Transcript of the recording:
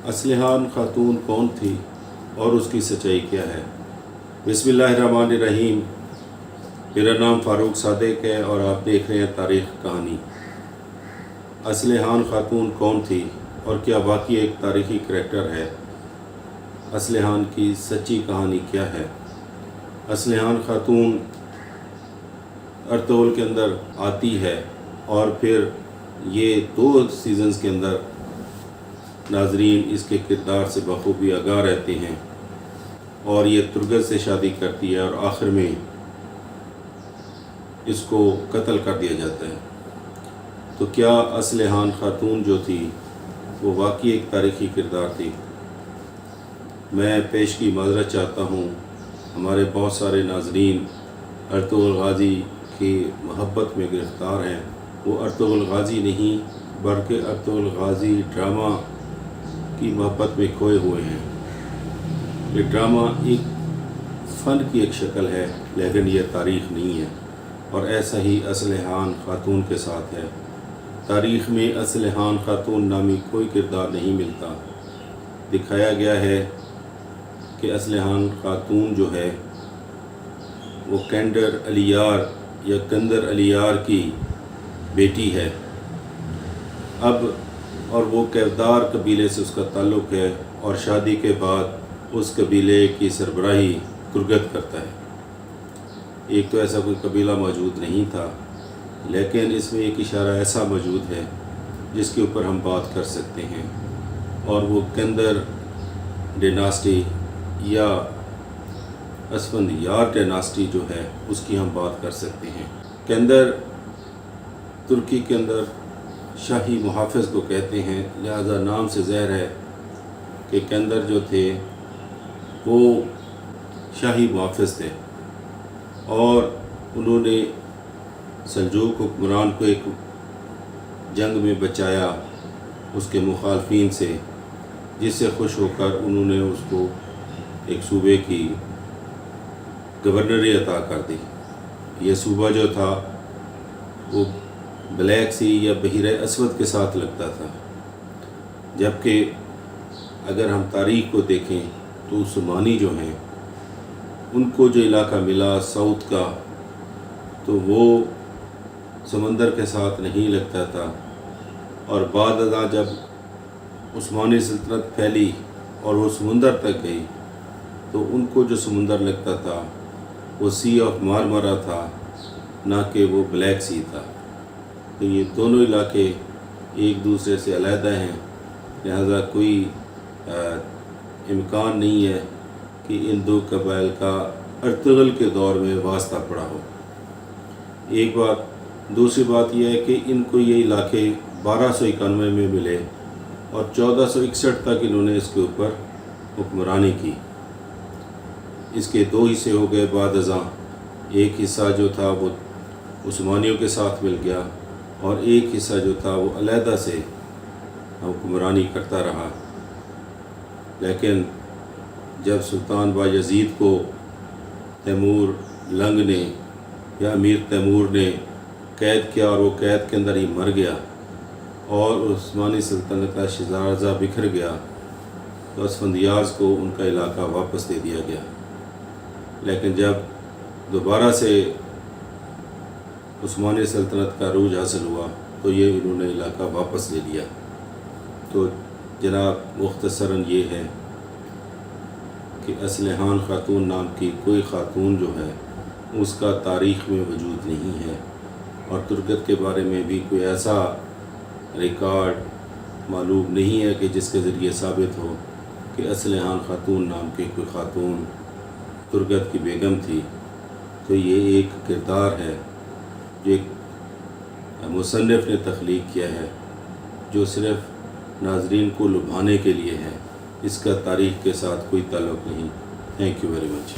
असलिहान खातून कौन थी और उसकी सच्चाई क्या है। बिस्मिल्लाहिर्रहमानिर्रहीम। मेरा नाम फ़ारूक सादिक है और आप देख रहे हैं तारीख़ कहानी। असलिहान खातून कौन थी और क्या वाकई एक तारीख़ी करैक्टर है। असलिहान की सच्ची कहानी क्या है। असलिहान खातून अर्तुग़रुल के अंदर आती है और फिर ये 2 सीज़न्स के अंदर नाजरीन इसके किरदार से बखूबी आगाह रहते हैं और ये तुर्गत से शादी करती है और आखिर में इसको कत्ल कर दिया जाता है। तो क्या असलिहान खातून जो थी वो वाकई एक तारीख़ी किरदार थी। मैं पेश की माज़रत चाहता हूँ। हमारे बहुत सारे नाजरीन अर्तुग़रुल गाज़ी की मोहब्बत में गिरफ़्तार हैं। वो अर्तुग़रुल गाज़ी नहीं बल्कि अर्तुग़रुल गाज़ी ड्रामा की मोहब्बत में खोए हुए हैं। ये ड्रामा एक फ़न की एक शक्ल है लेकिन ये तारीख़ नहीं है और ऐसा ही असलिहान खातून के साथ है। तारीख़ में असलिहान खातून नामी कोई किरदार नहीं मिलता। दिखाया गया है कि असलिहान खातून जो है वो कैंडर अलियार या कंदर अलियार की बेटी है। अब और वो कैवदार कबीले से उसका ताल्लुक़ है और शादी के बाद उस कबीले की सरबराही तुर्गत करता है। एक तो ऐसा कोई कबीला मौजूद नहीं था लेकिन इसमें एक इशारा ऐसा मौजूद है जिसके ऊपर हम बात कर सकते हैं और वो कंदर डायनास्टी या असफंदियार डायनास्टी जो है उसकी हम बात कर सकते हैं। कंदर तुर्की के अंदर शाही मुहाफ़िज़ को कहते हैं, लिहाजा नाम से ज़ाहिर है कि कंदर जो थे वो शाही मुहाफ़िज़ थे और उन्होंने सल्जूक़ हुक्मरान को एक जंग में बचाया उसके मुखालफिन से, जिससे खुश होकर उन्होंने उसको एक सूबे की गवर्नरी अता कर दी। ये सूबा जो था वो ब्लैक सी या बहीरे असवद के साथ लगता था, जबकि अगर हम तारीख़ को देखें तो उस्मानी जो हैं उनको जो इलाका मिला साउथ का तो वो समंदर के साथ नहीं लगता था और बाद अज़ां जब उस्मानी सल्तनत फैली और वो समुंदर तक गई तो उनको जो समुंदर लगता था वो सी ऑफ मारमरा था, ना कि वो ब्लैक सी था। तो ये दोनों इलाके एक दूसरे से अलहदा हैं, लिहाजा कोई इम्कान नहीं है कि इन 2 कबाइल का अर्तुग़रुल के दौर में वास्ता पड़ा हो। एक बात। दूसरी बात यह है कि इनको ये इलाके 1291 में मिले और 1461 तक इन्होंने इसके ऊपर हुक्मरानी की। इसके 2 हिस्से हो गए बाद अज़ां। एक हिस्सा जो था वो उस्मानियों के साथ मिल गया और एक हिस्सा जो था वो अलहदा से हुक्मरानी करता रहा। लेकिन जब सुल्तान बायज़ीद को तैमूर लंग ने या अमीर तैमूर ने कैद किया और वो कैद के अंदर ही मर गया और उस्मानी सल्तनत का शिराज़ा बिखर गया तो असफंदियाज़ को उनका इलाका वापस दे दिया गया। लेकिन जब दोबारा से उस्मानी सल्तनत का रूज हासिल हुआ तो ये इन्होंने इलाका वापस ले लिया। तो जनाब मुख्तसरन ये है कि असलिहान खातून नाम की कोई खातून जो है उसका तारीख़ में वजूद नहीं है और तुर्गत के बारे में भी कोई ऐसा रिकॉर्ड मालूम नहीं है कि जिसके ज़रिए साबित हो कि असलिहान खातून नाम की कोई खातून तुर्गत की बेगम थी। तो ये एक किरदार है जो एक मुसन्निफ़ ने तख्लीक़ किया है जो सिर्फ़ नाज़रीन को लुभाने के लिए है। इसका तारीख़ के साथ कोई ताल्लुक़ नहीं। Thank you very much.